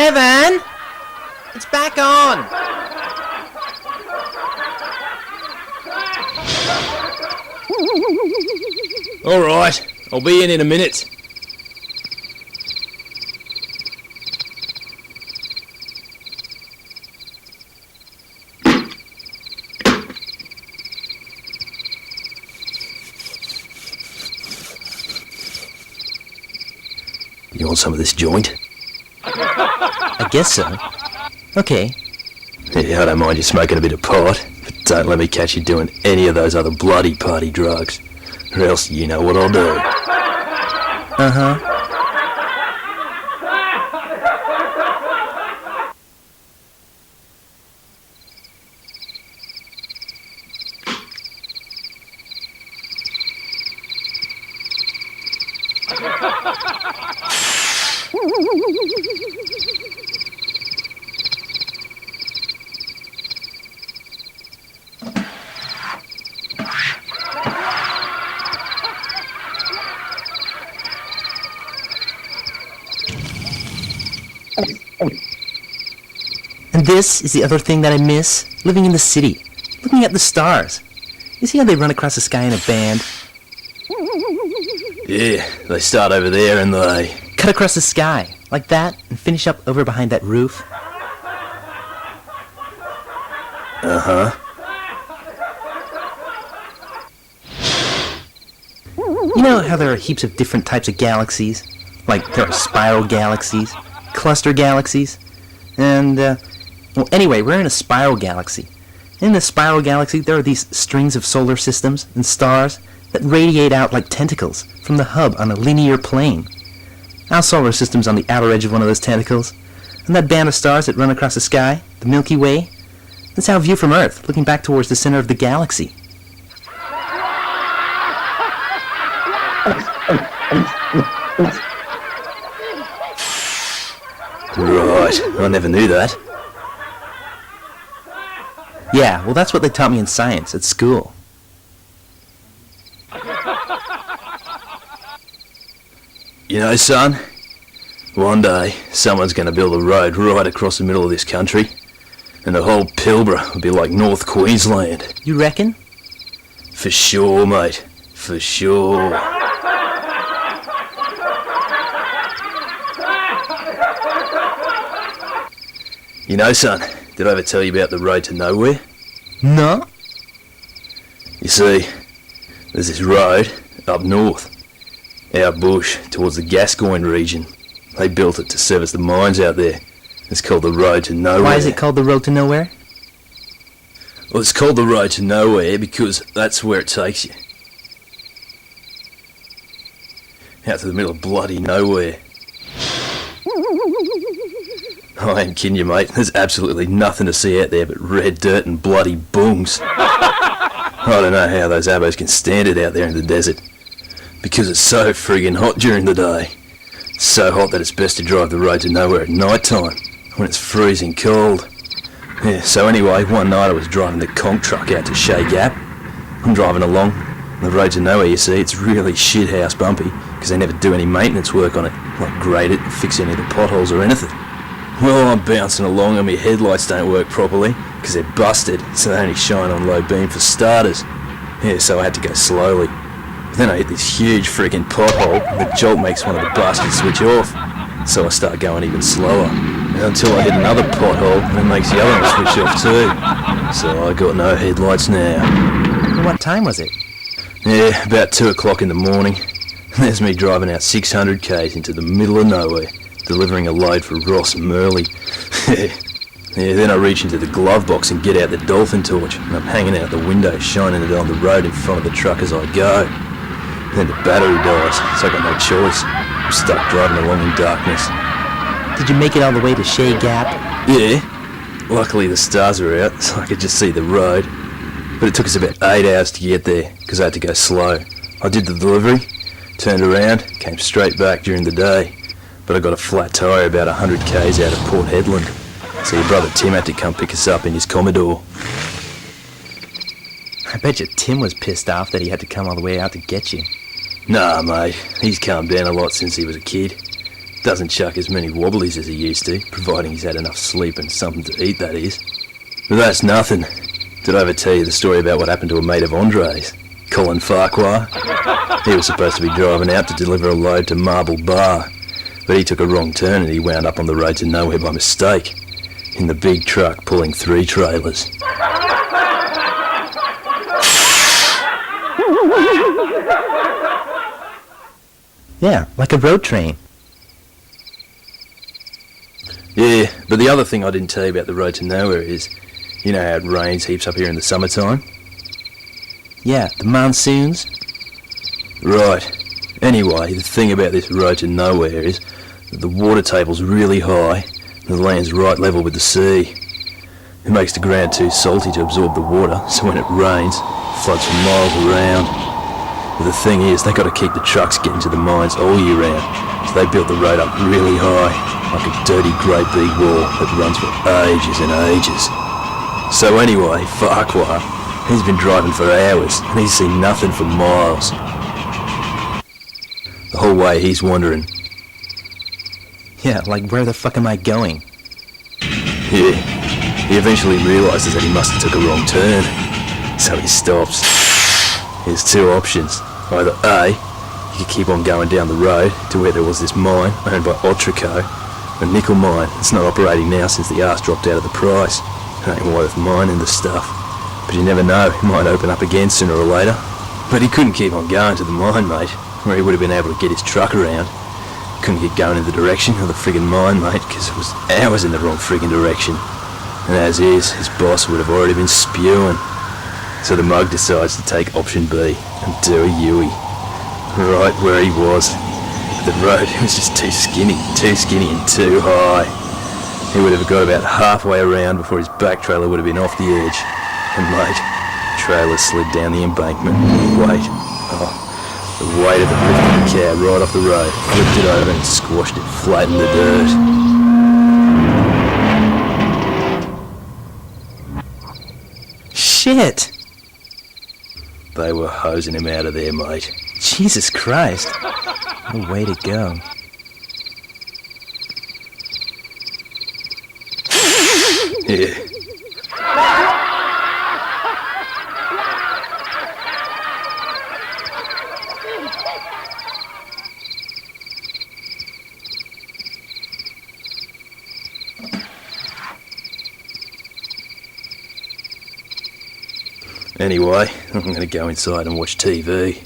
Evan! It's back on! Alright, I'll be in a minute. You want some of this joint? I guess so. Okay. Yeah, I don't mind you smoking a bit of pot, but don't let me catch you doing any of those other bloody party drugs, or else you know what I'll do. Uh-huh. And this is the other thing that I miss, living in the city, looking at the stars. You see how they run across the sky in a band? Yeah, they start over there and they... Cut across the sky, like that, and finish up over behind that roof. Uh-huh. You know how there are heaps of different types of galaxies? Like there are spiral galaxies, cluster galaxies, and, well, anyway, we're in a spiral galaxy. In the spiral galaxy, there are these strings of solar systems and stars that radiate out like tentacles from the hub on a linear plane. Our solar system's on the outer edge of one of those tentacles, and that band of stars that run across the sky, the Milky Way, that's our view from Earth, looking back towards the center of the galaxy. Right, I never knew that. Yeah, well, that's what they taught me in science at school. You know, son, one day someone's going to build a road right across the middle of this country, and the whole Pilbara will be like North Queensland. You reckon? For sure, mate. For sure. You know, son, did I ever tell you about the road to NoWhere? No? You see, there's this road up north, out bush, towards the Gascoyne region. They built it to service the mines out there. It's called the Road to NoWhere. Why is it called the Road to NoWhere? Well, it's called the Road to NoWhere because that's where it takes you. Out to the middle of bloody nowhere. I ain't kidding you, mate. There's absolutely nothing to see out there but red dirt and bloody boongs. I don't know how those abos can stand it out there in the desert. Because it's so friggin' hot during the day. So hot that it's best to drive the road to NoWhere at night time, when it's freezing cold. Yeah, so anyway, one night I was driving the conch truck out to Shea Gap. I'm driving along. The road to NoWhere, you see, it's really shithouse bumpy, because they never do any maintenance work on it, like grade it and fix any of the potholes or anything. Well, I'm bouncing along and my headlights don't work properly, because they're busted, so they only shine on low beam for starters. Yeah, so I had to go slowly. But then I hit this huge freaking pothole, and the jolt makes one of the bastards switch off. So I start going even slower, until I hit another pothole, and it makes the other one switch off too. So I got no headlights now. What time was it? Yeah, about 2 o'clock in the morning. There's me driving out 600 k's into the middle of nowhere, delivering a load for Ross and Merle. Yeah, then I reach into the glove box and get out the dolphin torch, and I'm hanging out the window, shining it on the road in front of the truck as I go. Then the battery dies, so I got no choice. I'm stuck driving along in darkness. Did you make it all the way to Shea Gap? Yeah. Luckily the stars were out, so I could just see the road. But it took us about 8 hours to get there, because I had to go slow. I did the delivery, turned around, came straight back during the day. But I got a flat tyre about 100 k's out of Port Hedland. So your brother Tim had to come pick us up in his Commodore. I bet you Tim was pissed off that he had to come all the way out to get you. Nah, mate. He's calmed down a lot since he was a kid. Doesn't chuck as many wobblies as he used to, providing he's had enough sleep and something to eat, that is. But that's nothing. Did I ever tell you the story about what happened to a mate of Andre's, Colin Farquhar? He was supposed to be driving out to deliver a load to Marble Bar, but he took a wrong turn and he wound up on the road to NoWhere by mistake, in the big truck pulling 3 trailers. Yeah, like a road train. Yeah, but the other thing I didn't tell you about the road to NoWhere is, you know how it rains heaps up here in the summertime? Yeah, the monsoons. Right. Anyway, the thing about this road to NoWhere is that the water table's really high and the land's right level with the sea. It makes the ground too salty to absorb the water, so when it rains, it floods for miles around. But the thing is, they got to keep the trucks getting to the mines all year round, so they built the road up really high, like a dirty great big wall that runs for ages and ages. So anyway, Farquhar, he's been driving for hours and he's seen nothing for miles. The whole way he's wondering, Yeah, like where the fuck am I going? yeah, he eventually realises that he must have took a wrong turn. So he stops. There's 2 options. Either A, he could keep on going down the road to where there was this mine owned by Otrico, a nickel mine that's not operating now since the arse dropped out of the price. It ain't worth mining the stuff. But you never know, it might open up again sooner or later. But he couldn't keep on going to the mine, mate, where he would have been able to get his truck around. Couldn't get going in the direction of the friggin' mine, mate, because it was hours in the wrong friggin' direction. And as is, his boss would have already been spewing. So the mug decides to take option B and do a Yui. Right where he was. But the road was just too skinny and too high. He would have got about halfway around before his back trailer would have been off the edge. And mate, the trailer slid down the embankment. Weight. Oh, the weight of it lifted the cab right off the road, flipped it over and squashed it flat in the dirt. Shit! They were hosing him out of there, mate. Jesus Christ. What a way to go. Yeah. Anyway, I'm going to go inside and watch TV.